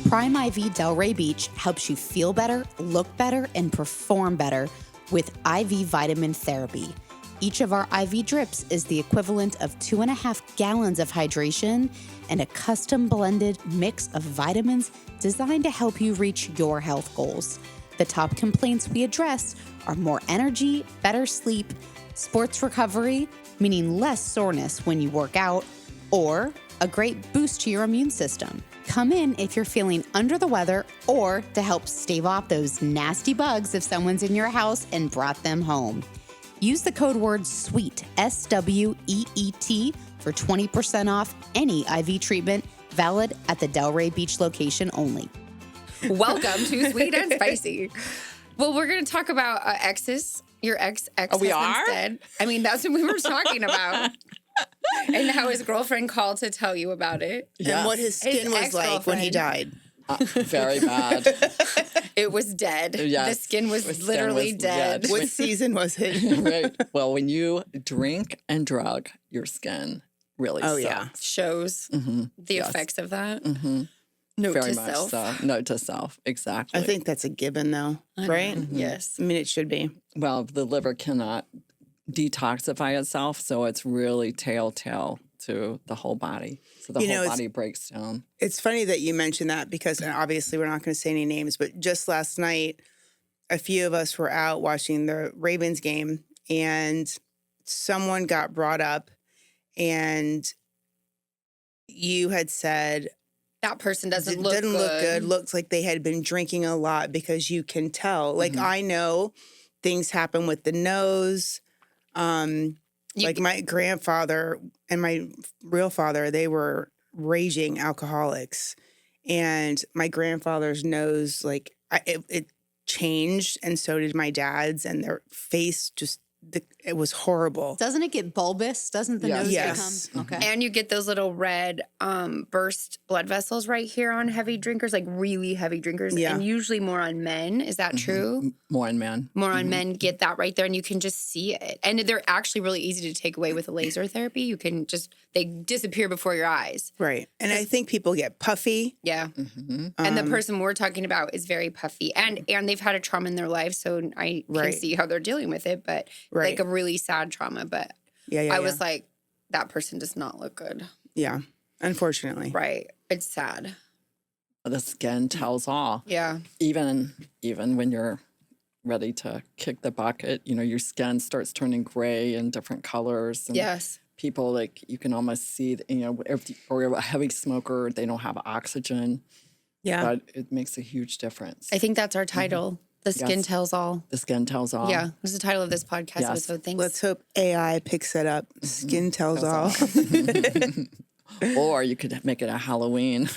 Prime IV Delray Beach helps you feel better, look better, and perform better with IV vitamin therapy. Each of our IV drips is the equivalent of 2.5 gallons of hydration and a custom blended mix of vitamins designed to help you reach your health goals. The top complaints we address are more energy, better sleep, sports recovery, meaning less soreness when you work out, or a great boost to your immune system. Come in if you're feeling under the weather or to help stave off those nasty bugs if someone's in your house and brought them home. Use the code word SWEET, SWEET, for 20% off any IV treatment valid at the Delray Beach location only. Welcome to Sweet and Spicy. Well, we're going to talk about exes. Your ex we are? Dead. I mean, that's what we were talking about. And how his girlfriend called to tell you about it. Yes. And what his skin was like when he died. Very bad. It was dead. Yes. The skin was literally dead. What season was it? Right. Well, when you drink and drug, your skin really sucks. Shows the effects of that. Mm-hmm. Note Very to much self. so. Note to self. Exactly. I think that's a given, though, right? Yes. I mean, it should be. Well, the liver cannot detoxify itself, so it's really telltale to the whole body. So the whole body breaks down. It's funny that you mentioned that because and obviously we're not going to say any names, but just last night, a few of us were out watching the Ravens game and someone got brought up and you had said, That person doesn't look didn't good. look good. Looks like they had been drinking a lot because you can tell. Like I know things happen with the nose. Like my grandfather and my real father, they were raging alcoholics, and my grandfather's nose, like it changed, and so did my dad's, and their face just. It was horrible. Doesn't it get bulbous? Doesn't the nose Yes. become? Okay. And you get those little red burst blood vessels right here on heavy drinkers, like really heavy drinkers, Yeah. and usually more on men. Is that true? More in men. More on men get that right there, and you can just see it. And they're actually really easy to take away with a laser therapy. You can they disappear before your eyes. Right. And I think people get puffy. Yeah. And the person we're talking about is very puffy, and they've had a trauma in their life, so I can see how they're dealing with it, but like a really sad trauma. But I was like, that person does not look good. Yeah. Unfortunately. Right. It's sad. The skin tells all. Yeah. Even when you're ready to kick the bucket, your skin starts turning gray and different colors. And Yes. people, like, you can almost see, or a heavy smoker, they don't have oxygen. Yeah. But it makes a huge difference. I think that's our title. The skin Yes. tells all. The skin tells all. Yeah. That's the title of this podcast episode. Thanks. Let's hope AI picks it up. Skin tells all. Or you could make it a Halloween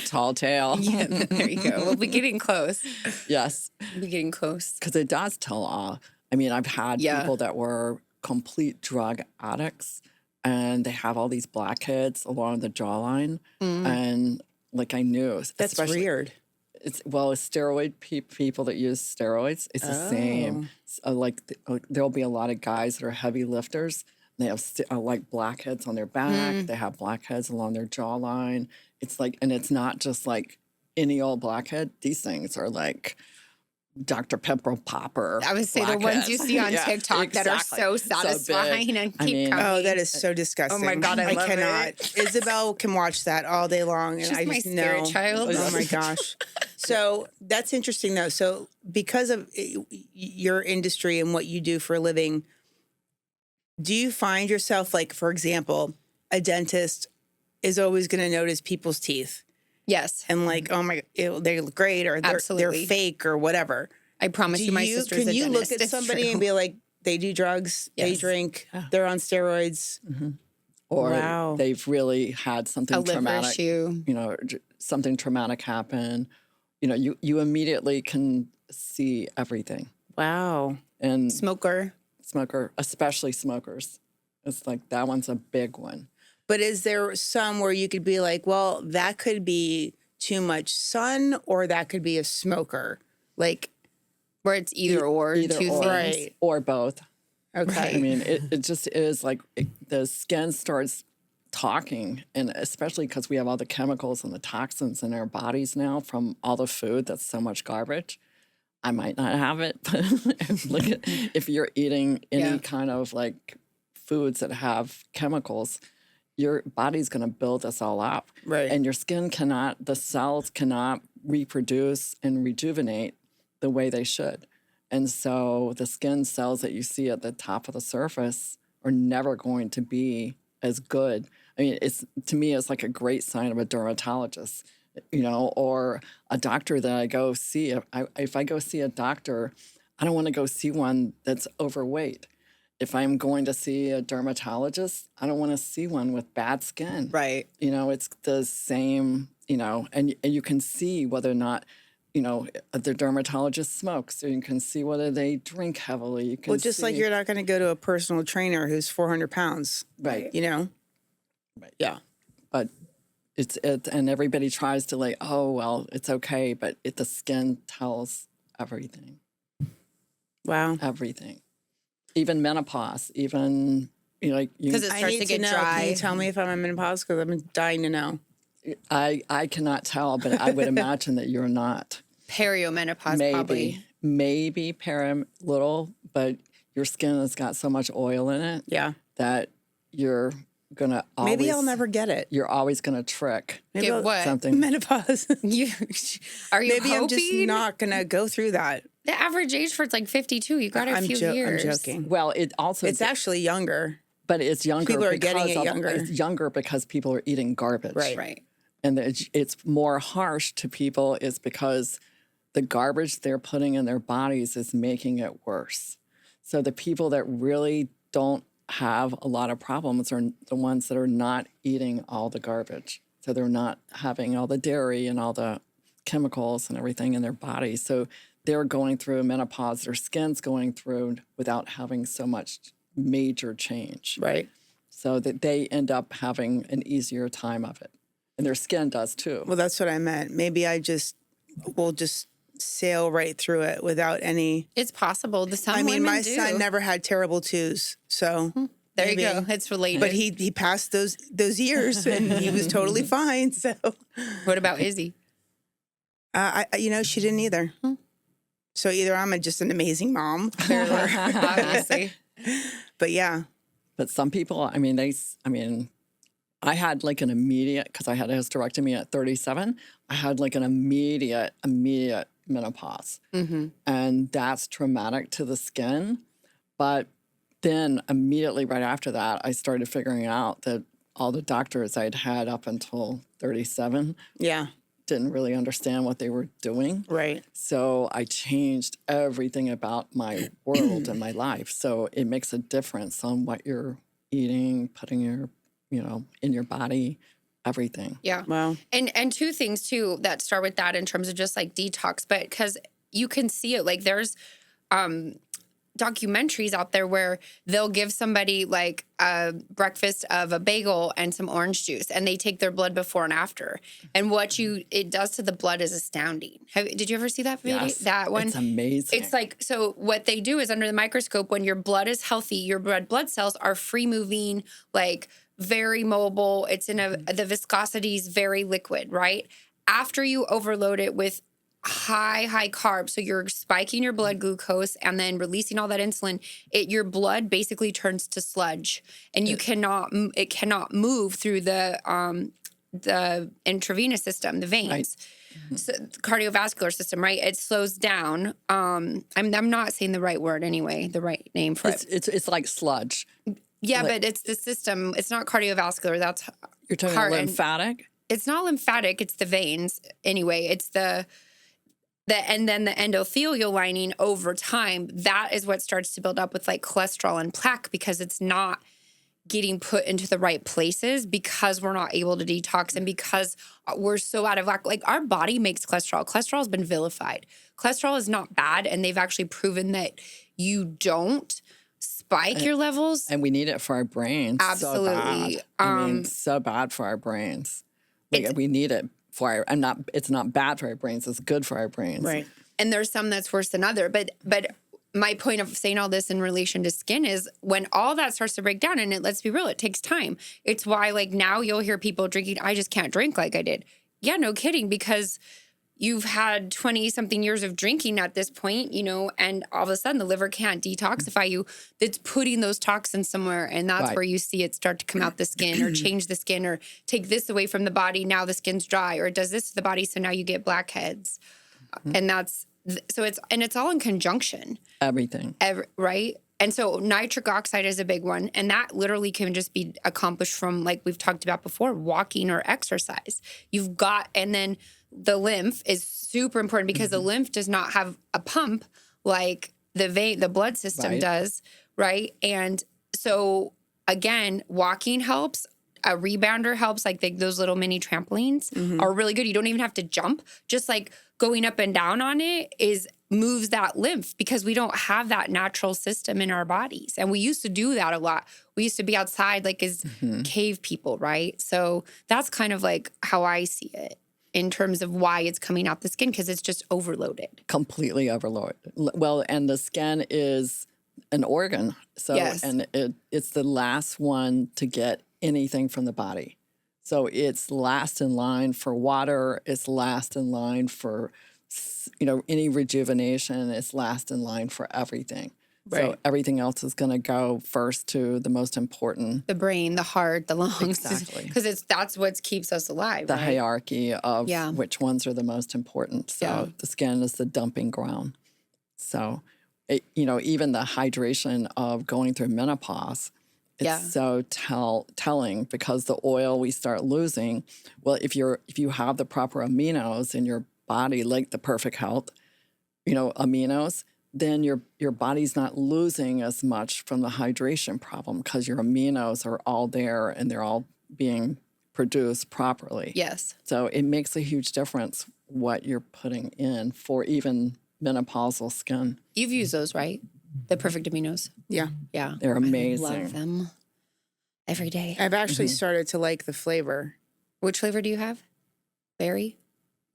tall tale. Yeah, there you go. We'll be getting close. Yes. We'll be getting close. Because it does tell all. I mean, I've had people that were complete drug addicts and they have all these blackheads along the jawline. And like I knew. That's weird. It's steroid people that use steroids. It's the same. There'll be a lot of guys that are heavy lifters. They have like blackheads on their back. They have blackheads along their jawline. It's like, and it's not just like any old blackhead. These things are like Dr. Pepper Popper. I would say the ones you see on TikTok that are so satisfying and keep coming. Oh, that is so disgusting. Oh my God, I love cannot. it. Isabel can watch that all day long, and She's I my just spirit know. child. Oh my gosh. So that's interesting, though. So because of your industry and what you do for a living, do you find yourself, like, for example, a dentist is always going to notice people's teeth? Yes. And like, oh my, they look great, or they're fake, or whatever. I promise you, my sister's a dentist. Can you look at somebody and be like, they do drugs, they drink, they're on steroids? Or they've really had something traumatic, issue. Something traumatic happen. You immediately can see everything. Wow. And Smoker, especially smokers. It's like that one's a big one. But is there some where you could be like, well, that could be too much sun, or that could be a smoker? Like, where it's either or, two things. Right. Or both. Okay. I mean, it just is like the skin starts talking, and especially because we have all the chemicals and the toxins in our bodies now from all the food that's so much garbage. I might not have it, but look at if you're eating any kind of like foods that have chemicals, your body's going to build this all up. Right. And your skin cannot, the cells cannot reproduce and rejuvenate the way they should. And so the skin cells that you see at the top of the surface are never going to be as good. I mean, to me, it's like a great sign of a dermatologist, or a doctor that I go see. If I go see a doctor, I don't want to go see one that's overweight. If I'm going to see a dermatologist, I don't want to see one with bad skin. Right. It's the same, and you can see whether or not, the dermatologist smokes, or you can see whether they drink heavily. You can just like you're not going to go to a personal trainer who's 400 pounds. Right. Right. Yeah. But and everybody tries to like, oh, well, it's okay. But the skin tells everything. Wow. Everything. Even menopause, even, because it starts to get dry. Can you tell me if I'm in menopause? Because I'm dying to know. I cannot tell, but I would imagine that you're not. Perimenopause, probably. Maybe little, but your skin has got so much oil in it that you're going to always... Maybe I'll never get it. You're always going to trick. Get what? Something. Menopause. Are you Maybe hoping? I'm just not going to go through that. The average age for it's like 52. You got a few years. I'm joking. Well, it's actually younger. But it's younger. People are getting it younger. It's younger because people are eating garbage. Right. And it's more harsh to people is because the garbage they're putting in their bodies is making it worse. So the people that really don't have a lot of problems are the ones that are not eating all the garbage. So they're not having all the dairy and all the chemicals and everything in their body. So they're going through menopause, their skin's going through without having so much major change. Right. So that they end up having an easier time of it. And their skin does too. Well, that's what I meant. Maybe we'll just sail right through it without any... It's possible. My son never had terrible twos, so... There you go. It's related. But he passed those years, and he was totally fine, so... What about Izzy? She didn't either. So either I'm just an amazing mom, obviously. But yeah. But some people, I had like an immediate, because I had a hysterectomy at 37, I had like an immediate menopause. Mm-hmm. And that's traumatic to the skin. But then immediately right after that, I started figuring out that all the doctors I'd had up until 37 didn't really understand what they were doing. Right. So I changed everything about my world and my life. So it makes a difference on what you're eating, putting your in your body, everything. Yeah. Wow. And two things too that start with that in terms of just like detox, but because you can see it, like there's documentaries out there where they'll give somebody like a breakfast of a bagel and some orange juice, and they take their blood before and after. And what it does to the blood is astounding. Did you ever see that video? Yes, that one? It's amazing. It's like, so what they do is under the microscope, when your blood is healthy, your red blood cells are free moving, like very mobile. It's the viscosity is very liquid, right? After you overload it with high carbs, so you're spiking your blood glucose and then releasing all that insulin, your blood basically turns to sludge, and it cannot move through the intravenous system, the veins. Right. Mm-hmm. So, cardiovascular system, right? It slows down. I'm not saying the right word anyway, the right name for it. It's like sludge. Yeah, but it's the system. It's not cardiovascular. That's you're talking about lymphatic. It's not lymphatic. It's the veins. Anyway, it's and then the endothelial lining over time. That is what starts to build up with like cholesterol and plaque, because it's not getting put into the right places, because we're not able to detox, and because we're so out of whack. Like our body makes cholesterol. Cholesterol has been vilified. Cholesterol is not bad, and they've actually proven that you don't spike your levels. And we need it for our brains. Absolutely. So bad. So bad for our brains. We need it for it's not bad for our brains. It's good for our brains. Right. And there's some that's worse than other. But my point of saying all this in relation to skin is when all that starts to break down, and let's be real, it takes time. It's why like now you'll hear people drinking, I just can't drink like I did. Yeah, no kidding, because you've had 20 something years of drinking at this point, you know, and all of a sudden the liver can't detoxify you. It's putting those toxins somewhere. And that's where you see it start to come out the skin or change the skin or take this away from the body. Now the skin's dry, or it does this to the body. So now you get blackheads. And it's all in conjunction. Everything. Right? And so nitric oxide is a big one. And that literally can just be accomplished from, like we've talked about before, walking or exercise. And then the lymph is super important because the lymph does not have a pump like the blood system does, right? And so again, walking helps. A rebounder helps, like those little mini trampolines are really good. You don't even have to jump. Just like going up and down on it moves that lymph because we don't have that natural system in our bodies. And we used to do that a lot. We used to be outside like as cave people, right? So that's kind of like how I see it in terms of why it's coming out the skin, because it's just overloaded. Completely overloaded. Well, and the skin is an organ. So, and it's the last one to get anything from the body. So it's last in line for water. It's last in line for, any rejuvenation. It's last in line for everything. Right. So everything else is going to go first to the most important. The brain, the heart, the lungs. Exactly. Because that's what keeps us alive. The hierarchy of which ones are the most important. So the skin is the dumping ground. So, even the hydration of going through menopause, it's so telling because the oil we start losing. Well, if you have the proper aminos in your body, like the perfect health, aminos, then your body's not losing as much from the hydration problem because your aminos are all there and they're all being produced properly. Yes. So it makes a huge difference what you're putting in for even menopausal skin. You've used those, right? The perfect aminos. Yeah. Yeah. They're amazing. I love them every day. I've actually started to like the flavor. Which flavor do you have? Berry?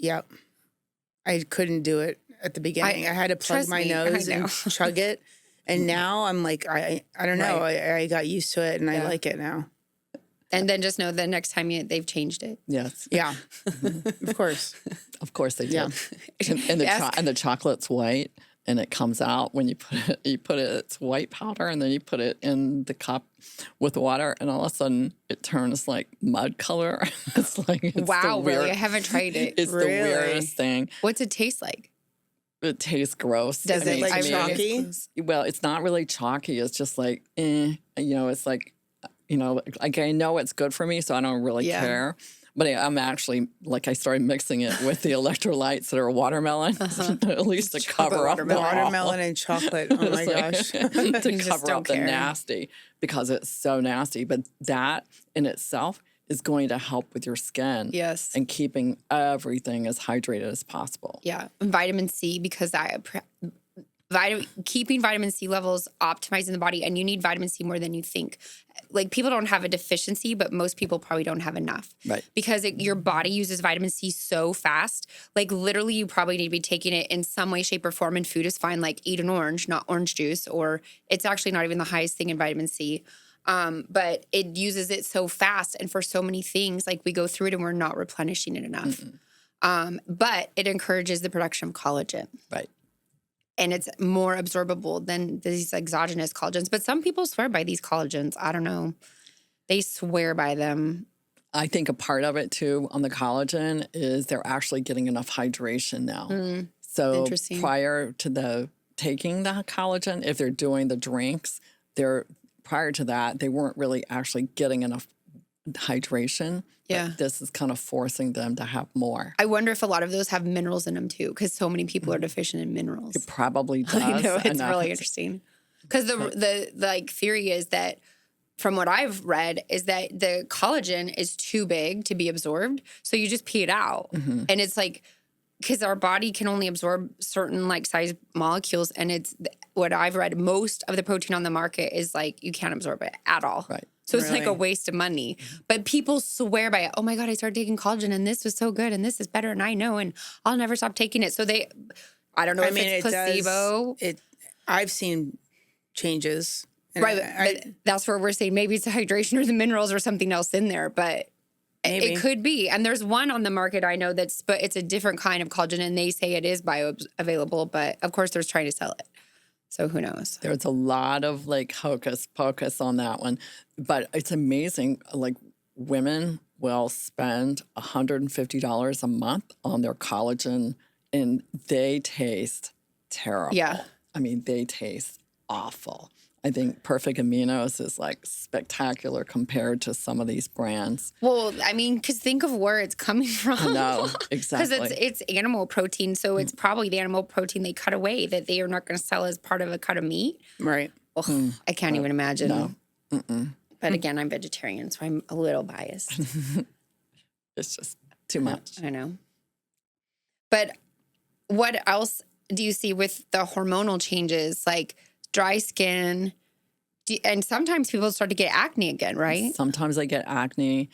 Yep. I couldn't do it at the beginning. I had to plug my nose and chug it. And now I'm like, I don't know. I got used to it and I like it now. And then just know the next time they've changed it. Yes. Yeah. Of course. Of course they do. Yeah. And the chocolate's white and it comes out when you put it, it's white powder, and then you put it in the cup with water, and all of a sudden it turns like mud color. It's wow, really? I haven't tried it. It's the weirdest thing. What's it taste like? It tastes gross. Does it like chalky? Well, it's not really chalky. It's just like, it's like, like I know it's good for me, so I don't really care. But I'm actually, I started mixing it with the electrolytes that are watermelon, at least to cover up the watermelon and chocolate. Oh my gosh. To cover up the nasty, because it's so nasty. But that in itself is going to help with your skin. Yes. And keeping everything as hydrated as possible. Yeah. And vitamin C, because keeping vitamin C levels optimized in the body, and you need vitamin C more than you think. Like, people don't have a deficiency, but most people probably don't have enough. Right. Because your body uses vitamin C so fast. Like, literally, you probably need to be taking it in some way, shape, or form, and food is fine. Like, eat an orange, not orange juice, or it's actually not even the highest thing in vitamin C. But it uses it so fast, and for so many things, like, we go through it and we're not replenishing it enough. But it encourages the production of collagen. Right. And it's more absorbable than these exogenous collagens. But some people swear by these collagens. I don't know. They swear by them. I think a part of it, too, on the collagen is they're actually getting enough hydration now. So prior to taking the collagen, if they're doing the drinks, prior to that, they weren't really actually getting enough hydration. Yeah. But this is kind of forcing them to have more. I wonder if a lot of those have minerals in them, too, because so many people are deficient in minerals. It probably does. I know, it's really interesting. Because the theory is that, from what I've read, is that the collagen is too big to be absorbed, so you just pee it out. And it's like, because our body can only absorb certain size molecules, and it's what I've read, most of the protein on the market is you can't absorb it at all. Right. So it's like a waste of money. But people swear by it. Oh my God, I started taking collagen and this was so good and this is better and I know and I'll never stop taking it. So I don't know if it's placebo. I've seen changes. Right. That's where we're saying maybe it's the hydration or the minerals or something else in there, but maybe. It could be. And there's one on the market I know but it's a different kind of collagen, and they say it is bioavailable, but of course they're trying to sell it. So who knows? There's a lot of like hocus pocus on that one, but it's amazing. Like women will spend $150 a month on their collagen, and they taste terrible. Yeah. I mean, they taste awful. I think Perfect Aminos is like spectacular compared to some of these brands. Well, I mean, because think of where it's coming from. No, exactly. Because it's animal protein, so it's probably the animal protein they cut away that they are not going to sell as part of a cut of meat. Right. Ugh, I can't even imagine. No. But again, I'm vegetarian, so I'm a little biased. It's just too much. I know. But what else do you see with the hormonal changes, like dry skin? And sometimes people start to get acne again, right? Sometimes they get acne.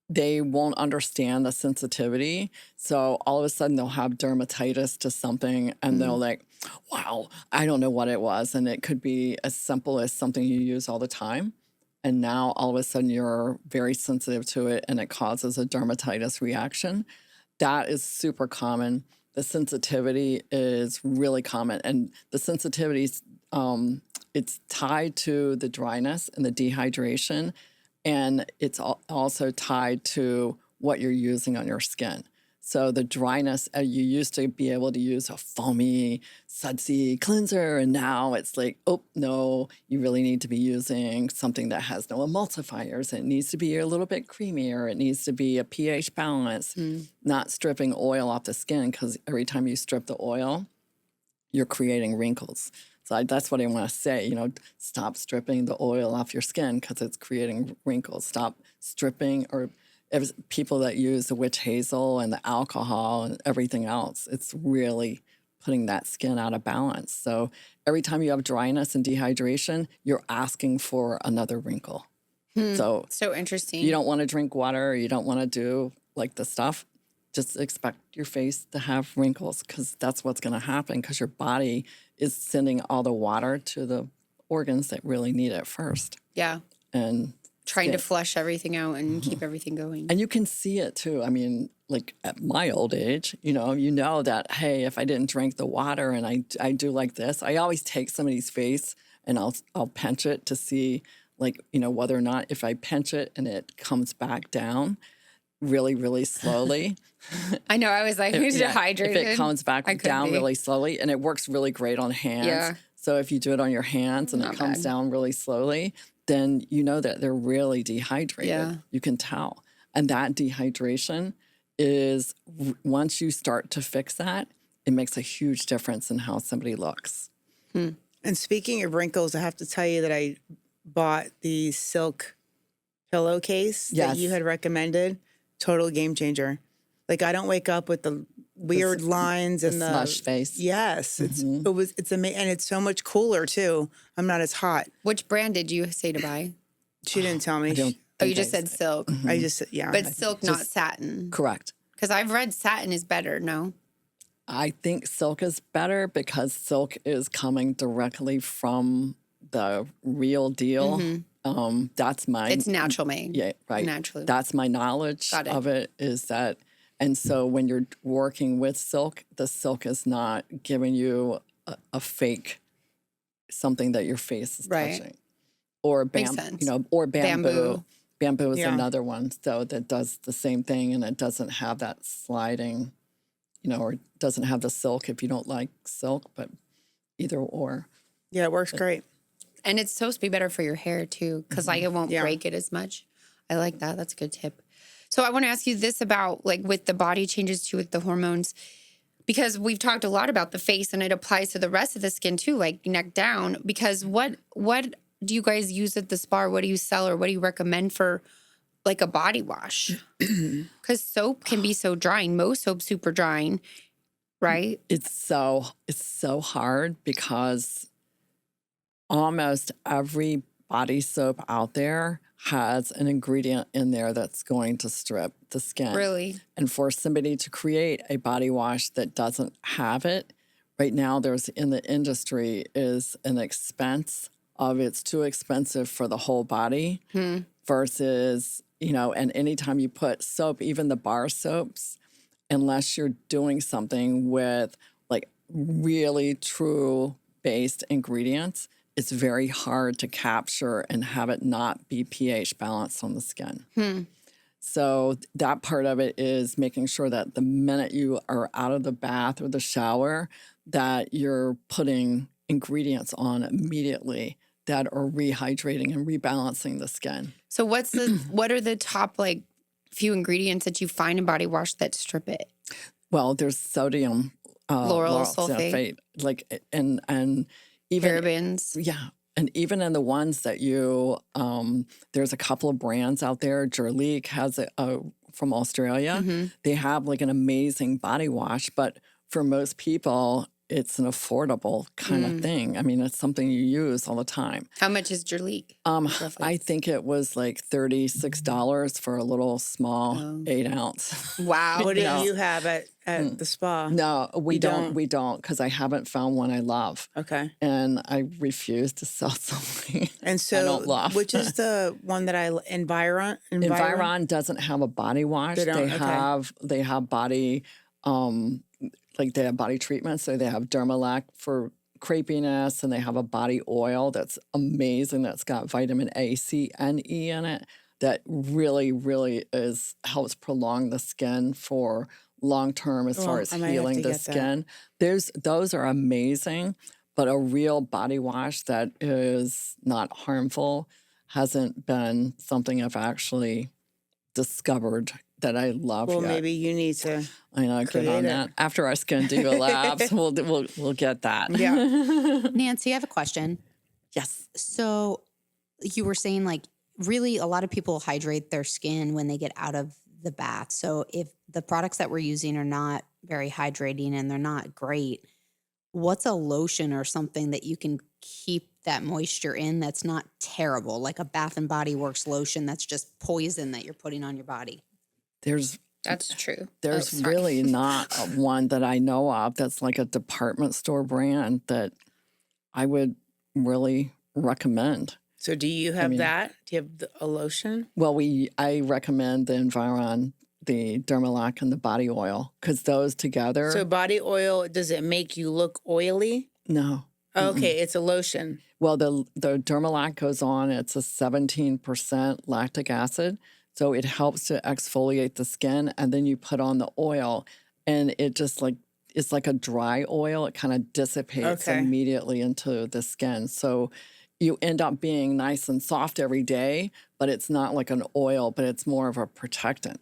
They won't understand the sensitivity. So all of a sudden they'll have dermatitis to something and they'll like, wow, I don't know what it was. And it could be as simple as something you use all the time. And now all of a sudden you're very sensitive to it and it causes a dermatitis reaction. That is super common. The sensitivity is really common. And the sensitivity, it's tied to the dryness and the dehydration. And it's also tied to what you're using on your skin. So the dryness, you used to be able to use a foamy, sudsy cleanser, and now it's like, oh, no, you really need to be using something that has no emulsifiers. It needs to be a little bit creamier. It needs to be a pH balance, not stripping oil off the skin, because every time you strip the oil, you're creating wrinkles. So that's what I want to say, stop stripping the oil off your skin because it's creating wrinkles. Stop stripping, or people that use the witch hazel and the alcohol and everything else, it's really putting that skin out of balance. So every time you have dryness and dehydration, you're asking for another wrinkle. So interesting. You don't want to drink water. You don't want to do like the stuff. Just expect your face to have wrinkles because that's what's going to happen because your body is sending all the water to the organs that really need it first. Yeah. And trying to flush everything out and keep everything going. And you can see it too. I mean, like at my old age, you know that, hey, if I didn't drink the water and I do like this, I always take somebody's face and I'll pinch it to see whether or not if I pinch it and it comes back down really, really slowly. I know. I was like, dehydrated. If it comes back down really slowly, and it works really great on hands. Yeah. So if you do it on your hands and it comes down really slowly, then you know that they're really dehydrated. Yeah. You can tell. And that dehydration is, once you start to fix that, it makes a huge difference in how somebody looks. And speaking of wrinkles, I have to tell you that I bought the silk pillowcase that you had recommended. Total game changer. Like, I don't wake up with the weird lines and the smush face. Yes, it's amazing, and it's so much cooler too. I'm not as hot. Which brand did you say to buy? She didn't tell me. You just said silk. I just said but silk, not satin. Correct. Because I've read satin is better. No, I think silk is better because silk is coming directly from the real deal. That's it's natural made. Yeah, right. Naturally. That's my knowledge of it is that. And so when you're working with silk, the silk is not giving you a fake something that your face is touching. Or or bamboo. Bamboo is another one. So that does the same thing and it doesn't have that sliding, or it doesn't have the silk if you don't like silk, but either or. Yeah, it works great. And it's supposed to be better for your hair too, because it won't break it as much. I like that. That's a good tip. So I want to ask you this about with the body changes too, with the hormones, because we've talked a lot about the face and it applies to the rest of the skin too, like neck down. Because what do you guys use at the spa? What do you sell or what do you recommend for a body wash? Because soap can be so drying. Most soap's super drying, right? It's so hard because almost every body soap out there has an ingredient in there that's going to strip the skin. Really? And for somebody to create a body wash that doesn't have it right now there's in the industry is an expense of it's too expensive for the whole body versus, and anytime you put soap, even the bar soaps, unless you're doing something with like really true based ingredients, it's very hard to capture and have it not be pH balanced on the skin. So that part of it is making sure that the minute you are out of the bath or the shower, that you're putting ingredients on immediately that are rehydrating and rebalancing the skin. So what are the top like few ingredients that you find in body wash that strip it? Well, there's sodium lauryl sulfate, like and even parabens. Yeah. And even in the ones that there's a couple of brands out there. Jurlique has from Australia. They have like an amazing body wash, but for most people, it's an affordable kind of thing. I mean, it's something you use all the time. How much is Jurlique? I think it was like $36 for a little small 8 ounce. Wow. What do you have at the spa? No, we don't because I haven't found one I love. Okay. And I refuse to sell something and so, I don't love. Which is the one that Environ? Environ doesn't have a body wash. They have body they have body treatments. So they have Dermalac for crepiness, and they have a body oil that's amazing. That's got vitamin A, C, and E in it. That really, really helps prolong the skin for long term as far as healing the skin. Those are amazing, but a real body wash that is not harmful hasn't been something I've actually discovered that I love. Well, yet. Maybe you need to. I know, get on that. After our Skin Diva Labs, we'll get that. Yeah. Nancy, I have a question. Yes. So you were saying like really a lot of people hydrate their skin when they get out of the bath. So if the products that we're using are not very hydrating and they're not great, what's a lotion or something that you can keep that moisture in that's not terrible, like a Bath and Body Works lotion that's just poison that you're putting on your body? That's true. There's really not one that I know of that's like a department store brand that I would really recommend. So do you have that? Do you have a lotion? Well, I recommend the Environ, the Dermalac, and the body oil because those together. So body oil, does it make you look oily? No. Okay, it's a lotion. Well, the Dermalac goes on. It's a 17% lactic acid. So it helps to exfoliate the skin, and then you put on the oil, and it just it's like a dry oil. It kind of dissipates immediately into the skin. So you end up being nice and soft every day, but it's not like an oil, but it's more of a protectant.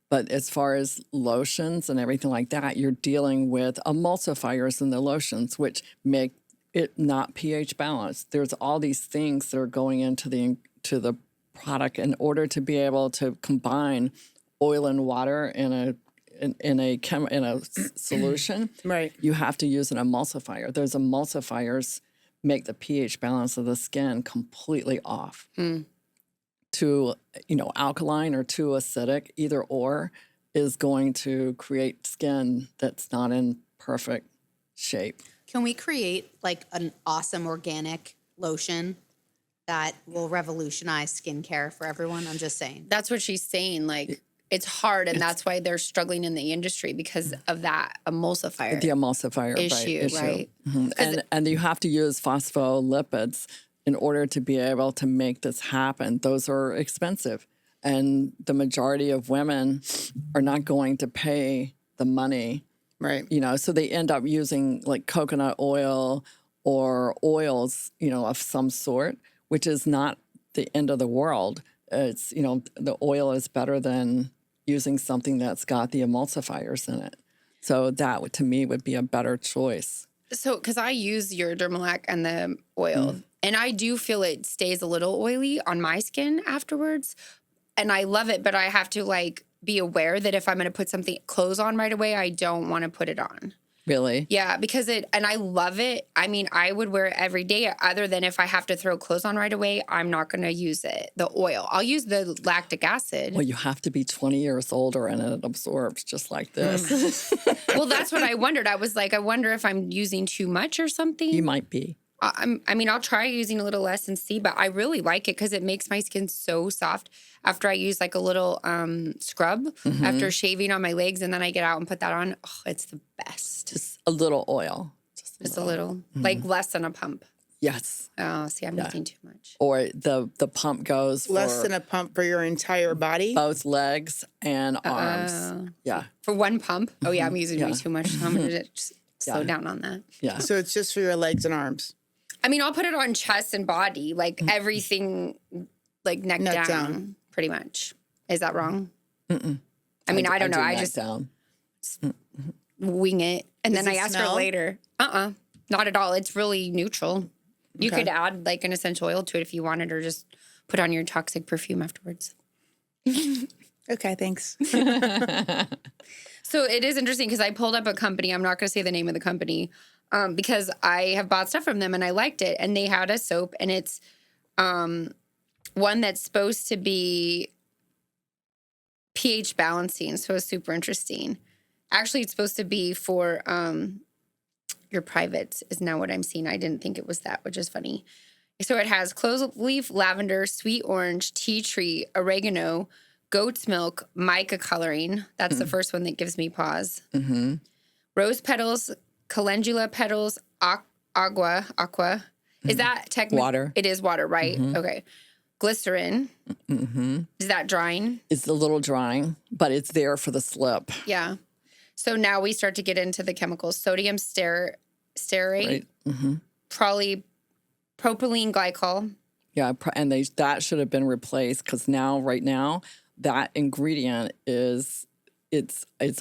But as far as lotions and everything like that, you're dealing with emulsifiers in the lotions, which make it not pH balanced. There's all these things that are going into the product in order to be able to combine oil and water in a solution. Right. You have to use an emulsifier. Those emulsifiers make the pH balance of the skin completely off. To alkaline or too acidic, either or is going to create skin that's not in perfect shape. Can we create like an awesome organic lotion that will revolutionize skincare for everyone? I'm just saying. That's what she's saying. Like, it's hard, and that's why they're struggling in the industry because of that emulsifier. The emulsifier issue. Right? Mm-hmm. And you have to use phospholipids in order to be able to make this happen. Those are expensive. And the majority of women are not going to pay the money. Right. So they end up using like coconut oil or oils, of some sort, which is not the end of the world. It's, the oil is better than using something that's got the emulsifiers in it. So that, to me, would be a better choice. So, because I use your Dermalac and the oil, and I do feel it stays a little oily on my skin afterwards, and I love it, but I have to, be aware that if I'm going to put clothes on right away, I don't want to put it on. Really? Yeah, because and I love it. I mean, I would wear it every day other than if I have to throw clothes on right away, I'm not going to use it. The oil. I'll use the lactic acid. Well, you have to be 20 years older and it absorbs just like this. Well, that's what I wondered. I was like, I wonder if I'm using too much or something. You might be. I mean, I'll try using a little less and see, but I really like it because it makes my skin so soft after I use like a little scrub after shaving on my legs, and then I get out and put that on. Oh, it's the best. Just a little oil. Just a little. Like less than a pump. Yes. Oh, see, I'm using too much. Or the pump goes for less than a pump for your entire body. both legs and arms. Yeah. For one pump? Oh, yeah, I'm using way too much. I'm going to just slow down on that. Yeah. So it's just for your legs and arms. I mean, I'll put it on chest and body, like everything, like neck down, pretty much. Is that wrong? Mm-mm. I mean, I don't know. I neck just down. wing it. And Does then I it ask smell? her later. Not at all. It's really neutral. You could add like an essential oil to it if you wanted, or just put on your toxic perfume afterwards. Okay, thanks. So it is interesting because I pulled up a company. I'm not going to say the name of the company because I have bought stuff from them and I liked it. And they had a soap, and it's one that's supposed to be pH balancing. So it's super interesting. Actually, it's supposed to be for your privates is now what I'm seeing. I didn't think it was that, which is funny. So it has clove leaf, lavender, sweet orange, tea tree, oregano, goat's milk, mica coloring. That's the first one that gives me pause. Mm-hmm. Rose petals, calendula petals, aqua. Is that technically? Water. It is water, right? Mm-hmm. Okay. Glycerin. Mm-hmm. Is that drying? It's a little drying, but it's there for the slip. Yeah. So now we start to get into the chemicals. Sodium stearate, Right. Mm-hmm. propylene glycol. Yeah, and that should have been replaced because right now, that ingredient it's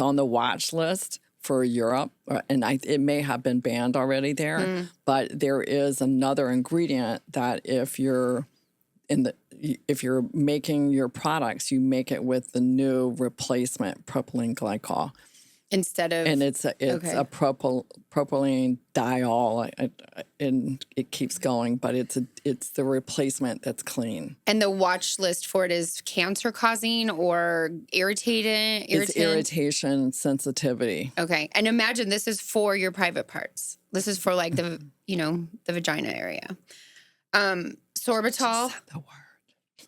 on the watch list for Europe, and it may have been banned already there. But there is another ingredient that if you're making your products, you make it with the new replacement propylene glycol. Instead of, and it's a propylene diol, and it keeps going, but it's the replacement that's clean. And the watch list for it is cancer causing or irritant. It's irritation sensitivity. Okay, and imagine this is for your private parts. This is for like the the vagina area. Sorbitol. Just the word.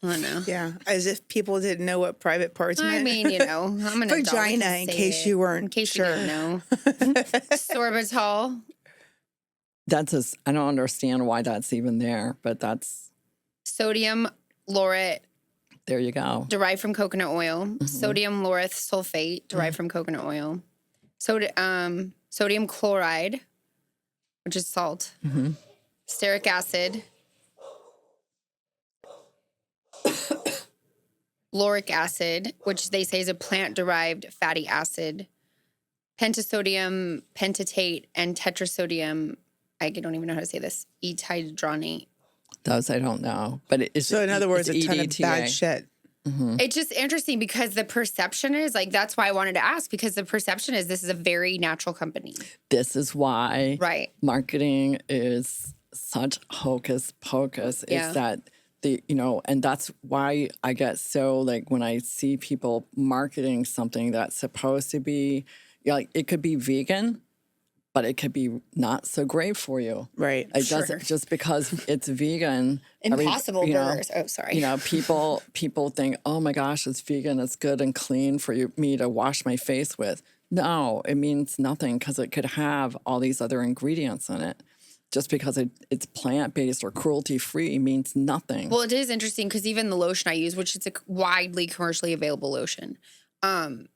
I know. Yeah, as if people didn't know what private parts meant. I mean, I'm an vagina, in case you weren't sure. You didn't know. Sorbitol. I don't understand why that's even there, but that's Sodium laureth. There you go. Derived from coconut oil. Sodium laureth sulfate, derived from coconut oil. Sodium chloride, which is salt. Stearic acid. Lauric acid, which they say is a plant-derived fatty acid. Pentasodium pentatate and tetrasodium, I don't even know how to say this, etihydronate. Those I don't know. But it's so in other words, a ton of EDTA. bad shit. It's just interesting because the perception is that's why I wanted to ask, because the perception is this is a very natural company. This is why marketing is such hocus pocus. Yeah. Is that and that's why I get so when I see people marketing something that's supposed to be it could be vegan, but it could be not so great for you. Right. It doesn't just because it's vegan. Impossible burgers. Oh, sorry. People think, oh my gosh, it's vegan. It's good and clean for me to wash my face with. No, it means nothing because it could have all these other ingredients in it. Just because it's plant-based or cruelty-free means nothing. Well, it is interesting because even the lotion I use, which is a widely commercially available lotion, and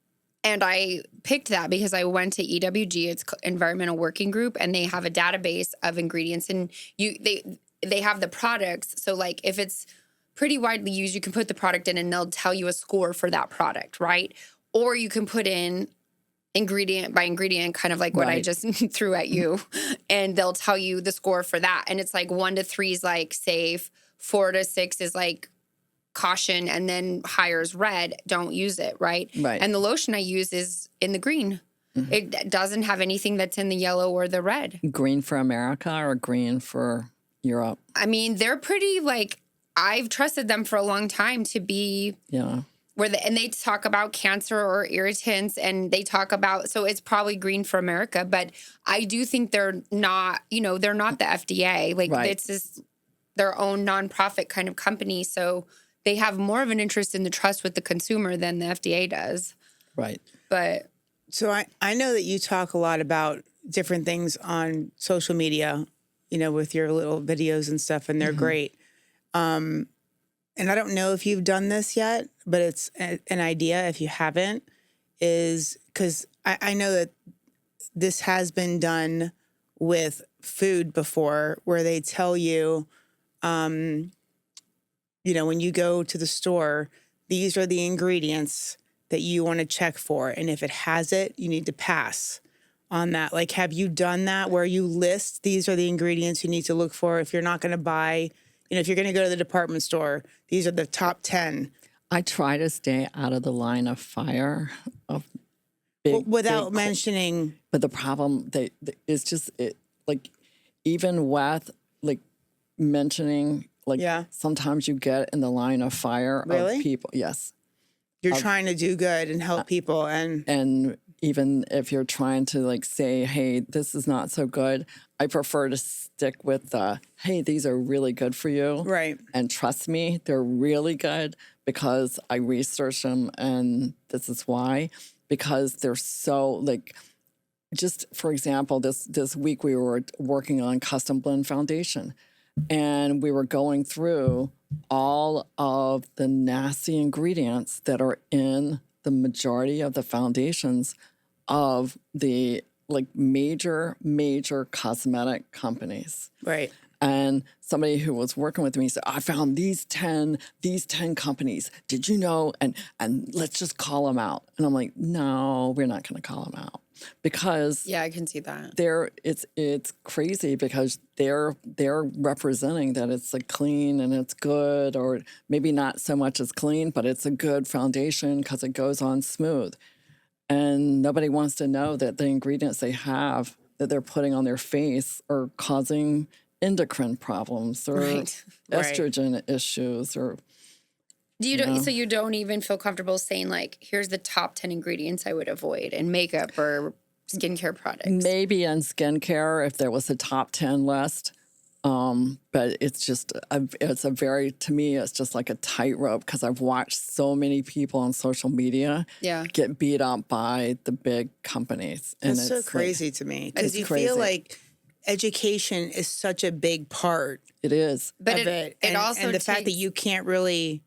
I picked that because I went to EWG, it's Environmental Working Group, and they have a database of ingredients, and they have the products. So if it's pretty widely used, you can put the product in, and they'll tell you a score for that product, right? Or you can put in ingredient by ingredient, kind of like what I just threw at you. And they'll tell you the score for that. And it's 1 to 3 is safe, 4 to 6 is caution, and then higher is red, don't use it, right? Right. And the lotion I use is in the green. It doesn't have anything that's in the yellow or the red. Green for America or green for Europe? I mean, they're pretty I've trusted them for a long time to be and they talk about cancer or irritants, and they talk about, so it's probably green for America, but I do think they're not, they're not the FDA. It's just their own nonprofit kind of company. So they have more of an interest in the trust with the consumer than the FDA does. Right. But so I know that you talk a lot about different things on social media, with your little videos and stuff, and they're great. And I don't know if you've done this yet, but it's an idea if you haven't, is because I know that this has been done with food before, where they tell you, when you go to the store, these are the ingredients that you want to check for. And if it has it, you need to pass on that. Have you done that where you list these are the ingredients you need to look for if you're not going to buy, if you're going to go to the department store, these are the top 10. I try to stay out of the line of fire of without mentioning. But the problem is just even with mentioning, sometimes you get in the line of fire of people. Yes. You're trying to do good and help people. And even if you're trying to say, hey, this is not so good, I prefer to stick with hey, these are really good for you. Right. And trust me, they're really good because I researched them, and this is why. Because they're so, just for example, this week we were working on custom blend foundation, and we were going through all of the nasty ingredients that are in the majority of the foundations of the major cosmetic companies. Right. And somebody who was working with me said, I found these 10 companies. Did you know? And let's just call them out. And I'm like, no, we're not going to call them out. Because I can see that. It's crazy because they're representing that it's clean and it's good, or maybe not so much as clean, but it's a good foundation because it goes on smooth. And nobody wants to know that the ingredients they have that they're putting on their face are causing endocrine problems or estrogen issues or. So you don't even feel comfortable saying here's the top 10 ingredients I would avoid in makeup or skincare products? Maybe in skincare if there was a top 10 list. But it's just, to me, it's just like a tightrope because I've watched so many people on social media get beat up by the big companies. And it's so crazy to me because you feel like education is such a big part. It is. But of it. And the fact that you can't really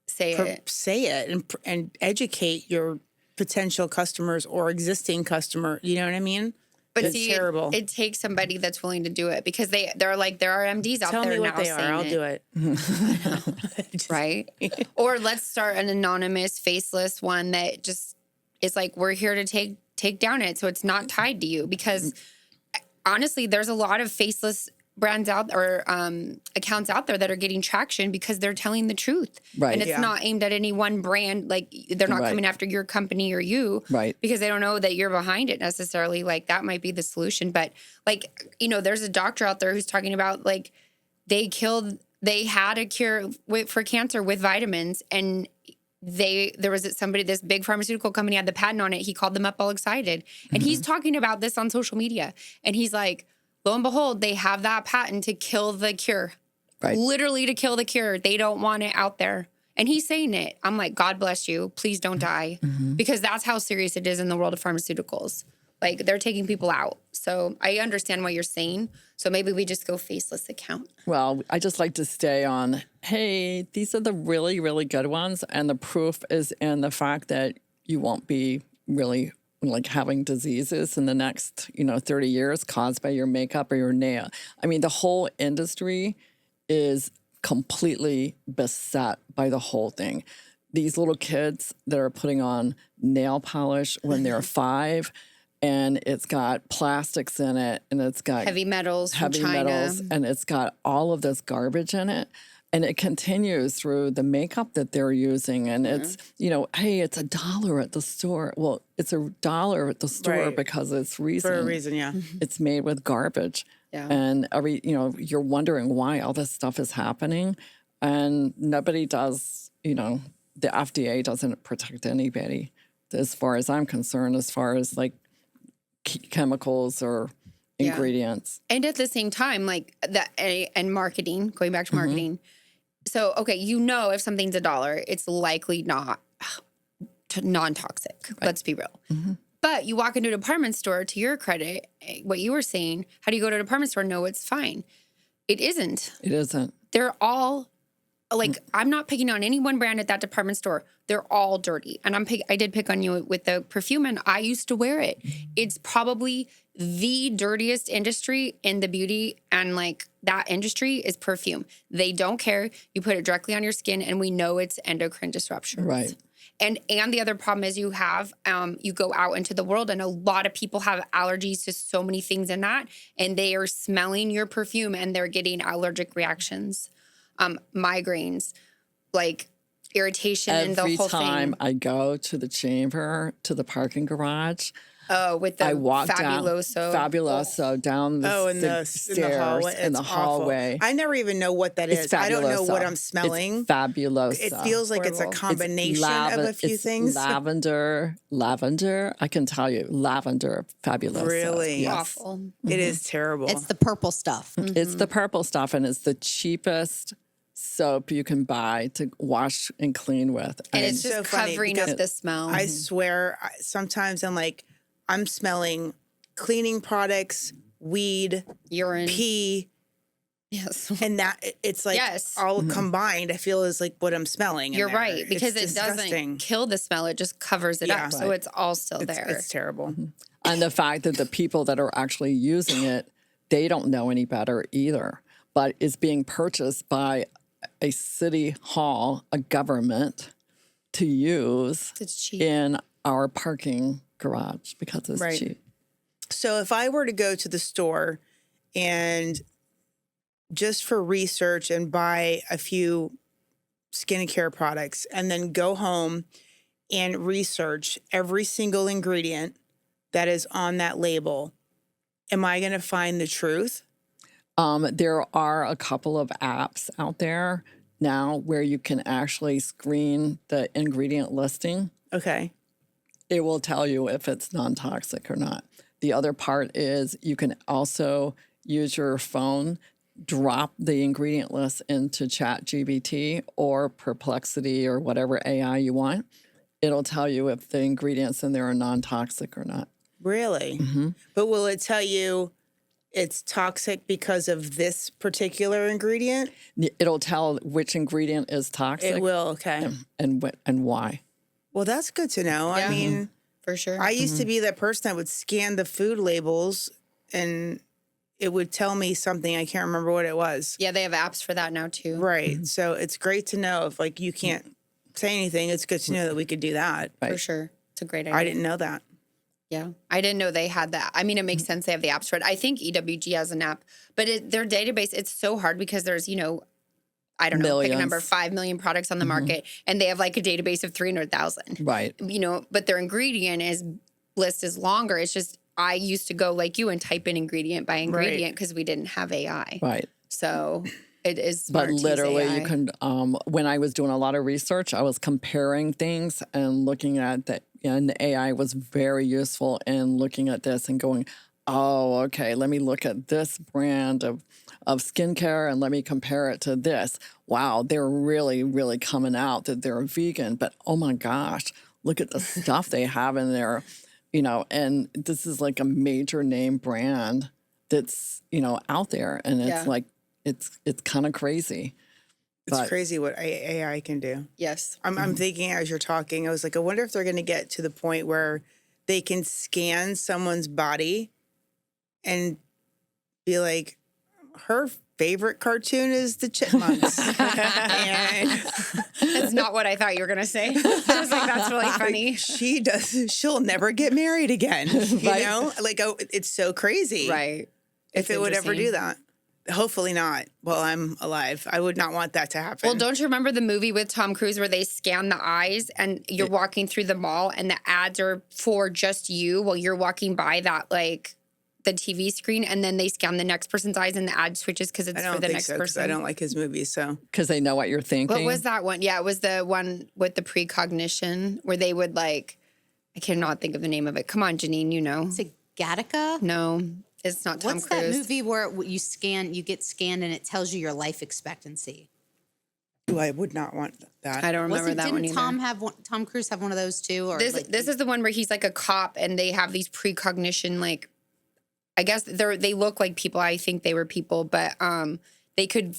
say it and educate your potential customers or existing customer. You know what I mean? But it's terrible. It takes somebody that's willing to do it because there are MDs out there now. Tell me what they are. I'll do it. Right? Or let's start an anonymous, faceless one that just is we're here to take down it so it's not tied to you. Because honestly, there's a lot of faceless brands out or accounts out there that are getting traction because they're telling the truth. Right. And it's not aimed at any one brand. They're not coming after your company or you. Right. Because they don't know that you're behind it necessarily. That might be the solution. But there's a doctor out there who's talking about they had a cure for cancer with vitamins, and this big pharmaceutical company had the patent on it. He called them up all excited. And he's talking about this on social media. And he's like, lo and behold, they have that patent to kill the cure. Right. Literally to kill the cure. They don't want it out there. And he's saying it. I'm like, God bless you. Please don't die. Because that's how serious it is in the world of pharmaceuticals. They're taking people out. So I understand what you're saying. So maybe we just go faceless account. Well, I just like to stay on, hey, these are the really, really good ones. And the proof is in the fact that you won't be really having diseases in the next, 30 years caused by your makeup or your nail. I mean, the whole industry is completely beset by the whole thing. These little kids that are putting on nail polish when they're 5, and it's got plastics in it, and it's got heavy metals from China. and it's got all of this garbage in it. And it continues through the makeup that they're using. And it's, hey, it's $1 at the store. Well, it's $1 at the store because it's reason. For a reason, yeah. It's made with garbage. Yeah. And you're wondering why all this stuff is happening. And nobody does, the FDA doesn't protect anybody as far as I'm concerned, as far as like chemicals or ingredients. And at the same time, like that, and marketing, going back to marketing. So, okay, if something's $1, it's likely not non-toxic. Right. Let's be real. But you walk into a department store, to your credit, what you were saying, how do you go to a department store and know it's fine? It isn't. It isn't. They're all, like, I'm not picking on any one brand at that department store. They're all dirty. And I did pick on you with the perfume, and I used to wear it. It's probably the dirtiest industry in the beauty, and like that industry is perfume. They don't care. You put it directly on your skin, and we know it's endocrine disruption. Right. And the other problem is you have, you go out into the world, and a lot of people have allergies to so many things in that, and they are smelling your perfume and they're getting allergic reactions, migraines, like irritation, and the whole thing. Every time I go to the chamber, to the parking garage, with the Fabuloso down the stairs in the hallway. I never even know what that is. I don't know what I'm smelling. It's Fabuloso. It feels like it's a combination of a few things. Lavender. I can tell you, lavender Fabuloso. Really? Yes. Awful. It is terrible. It's the purple stuff. It's the purple stuff, and it's the cheapest soap you can buy to wash and clean with. And it's just so covering up the smell. I swear, sometimes I'm smelling cleaning products, weed, urine, pee. Yes. And that it's like all combined, I feel is like what I'm smelling. You're right, because it doesn't kill the smell, it just covers it up. So it's all still there. It's terrible. And the fact that the people that are actually using it, they don't know any better either. But it's being purchased by a city hall, a government, to use in our parking garage because it's cheap. So if I were to go to the store and just for research and buy a few skincare products and then go home and research every single ingredient that is on that label, am I going to find the truth? There are a couple of apps out there now where you can actually screen the ingredient listing. Okay. It will tell you if it's non-toxic or not. The other part is you can also use your phone, drop the ingredient list into ChatGPT or Perplexity or whatever AI you want. It'll tell you if the ingredients in there are non-toxic or not. Really? But will it tell you it's toxic because of this particular ingredient? It'll tell which ingredient is toxic. It will, okay. And why. Well, that's good to know. I mean, for sure. I used to be that person that would scan the food labels and it would tell me something. I can't remember what it was. Yeah, they have apps for that now too. Right. So it's great to know if like you can't say anything. It's good to know that we could do that. Right. For sure. It's a great idea. I didn't know that. Yeah. I didn't know they had that. I mean, it makes sense they have the apps for it. I think EWG has an app, but their database, it's so hard because there's, I don't know, Millions. pick a number, 5 million products on the market, and they have like a database of 300,000. Right. But their ingredient list is longer. It's just, I used to go like you and type in ingredient by ingredient because we didn't have AI. Right. So it is smart. But literally to use AI. you can, when I was doing a lot of research, I was comparing things and looking at that. And the AI was very useful in looking at this and going, oh, okay, let me look at this brand of skincare and let me compare it to this. Wow, they're really, really coming out that they're vegan. But oh my gosh, look at the stuff they have in there, and this is like a major name brand that's, out there. And it's like, it's kind of crazy. It's crazy what AI can do. Yes. I'm thinking as you're talking, I was like, I wonder if they're going to get to the point where they can scan someone's body and be like, her favorite cartoon is the Chipmunks. And that's not what I thought you were going to say. I was like, that's really funny. She'll never get married again. You know? Like, it's so crazy. Right. If it would ever do that. Hopefully not while I'm alive. I would not want that to happen. Well, don't you remember the movie with Tom Cruise where they scan the eyes and you're walking through the mall and the ads are for just you while you're walking by that, like, the TV screen, and then they scan the next person's eyes and the ad switches because it's for the next person? I don't like his movies, so. Because they know what you're thinking. What was that one? Yeah, it was the one with the precognition where they would, like, I cannot think of the name of it. Come on, Janine, you know. Is it Gattaca? No, it's not Tom Cruise. What's that movie where you get scanned and it tells you your life expectancy? Ooh, I would not want that. I don't remember that one either. Didn't Tom Cruise have one of those too? Or this is the one where he's like a cop and they have these precognition, like, I guess they look like people. I think they were people, but they could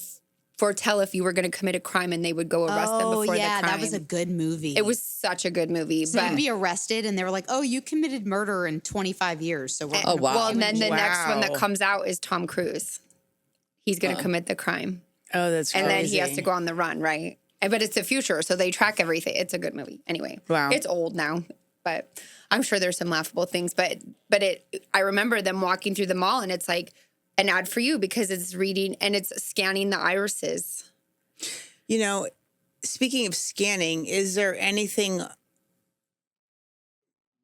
foretell if you were going to commit a crime and they would go arrest them before the crime. That was a good movie. It was such a good movie. So you'd be arrested and they were like, oh, you committed murder in 25 years. So we're wow. Well, and then the next one that comes out is Tom Cruise. He's going to commit the crime. Oh, that's crazy. And then he has to go on the run, right? But it's the future, so they track everything. It's a good movie. Anyway, wow. It's old now, but I'm sure there's some laughable things. But I remember them walking through the mall, and it's like an ad for you because it's reading and it's scanning the irises. You know, speaking of scanning, is there anything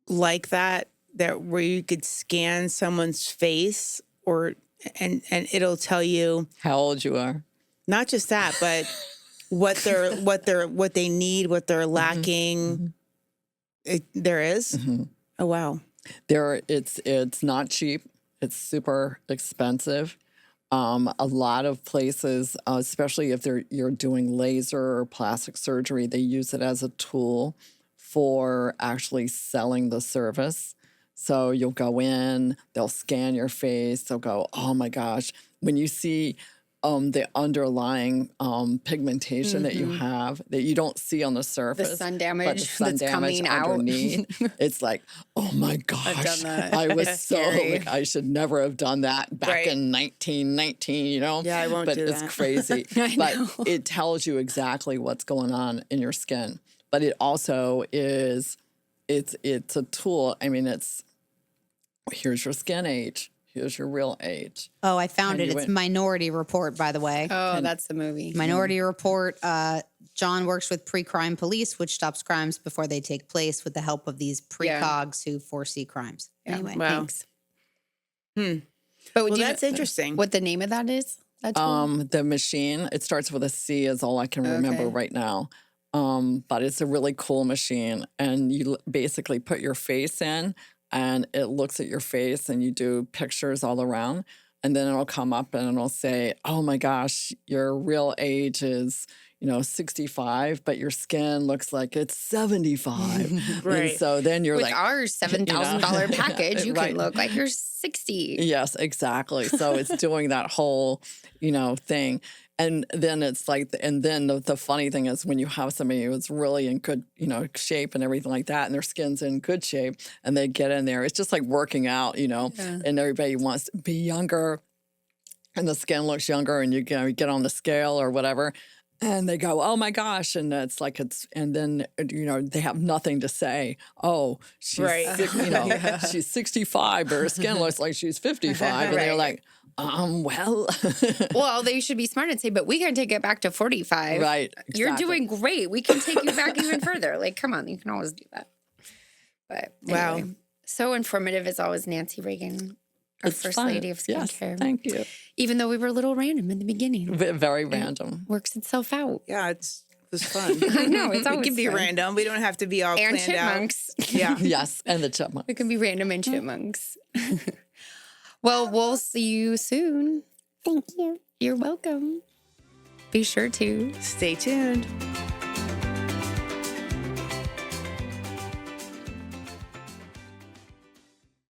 like that where you could scan someone's face and it'll tell you how old you are? Not just that, but what they need, what they're lacking. Mm-hmm. There is. Mm-hmm. Oh wow. It's not cheap. It's super expensive. A lot of places, especially if you're doing laser or plastic surgery, they use it as a tool for actually selling the service. So you'll go in, they'll scan your face, they'll go, oh my gosh. When you see the underlying pigmentation that you have that you don't see on the surface. The sun damage that's coming underneath. It's like, oh my gosh. I've done that. I was so, like, I should never have done that back in 1919, you know? Yeah, I won't do that. But it's crazy. But it tells you exactly what's going on in your skin. But it also is, it's a tool. I mean, here's your skin age. Here's your real age. Oh, I found it. It's Minority Report, by the way. Oh, that's the movie. Minority Report. John works with pre-crime police, which stops crimes before they take place with the help of these precogs who foresee crimes. Yeah. Anyway, wow. thanks. But that's interesting. What the name of that is? The machine, it starts with a C is all I can remember right now. But it's a really cool machine. And you basically put your face in, and it looks at your face and you do pictures all around. And then it'll come up and it'll say, oh my gosh, your real age is, 65, but your skin looks like it's 75. Right. And so then you're with like, our $7,000 package, you can look like you're 60. Yes, exactly. So it's doing that whole, thing. And then it's like, and then the funny thing is when you have somebody who's really in good, shape and everything like that, and their skin's in good shape, and they get in there, it's just like working out, and everybody wants to be younger, and the skin looks younger, and you get on the scale or whatever, and they go, oh my gosh, and it's like and then they have nothing to say. Oh, she's she's 65, but her skin looks like she's 55, and they're like, well, they should be smart and say, but we can take it back to 45. Right. Exactly. You're doing great. We can take you back even further. Like, come on, you can always do that. But anyway, wow. So informative as always, Nancy Reagan, our first lady of skincare. Yes, thank you. Even though we were a little random in the beginning. Very random. Works itself out. Yeah, it was fun. I know, it's always It can be fun. random. We don't have to be all and planned chipmunks. out. Yeah. Yes, and the chipmunks. It can be random and chipmunks. Well, we'll see you soon. Thank you. You're welcome. Be sure to stay tuned.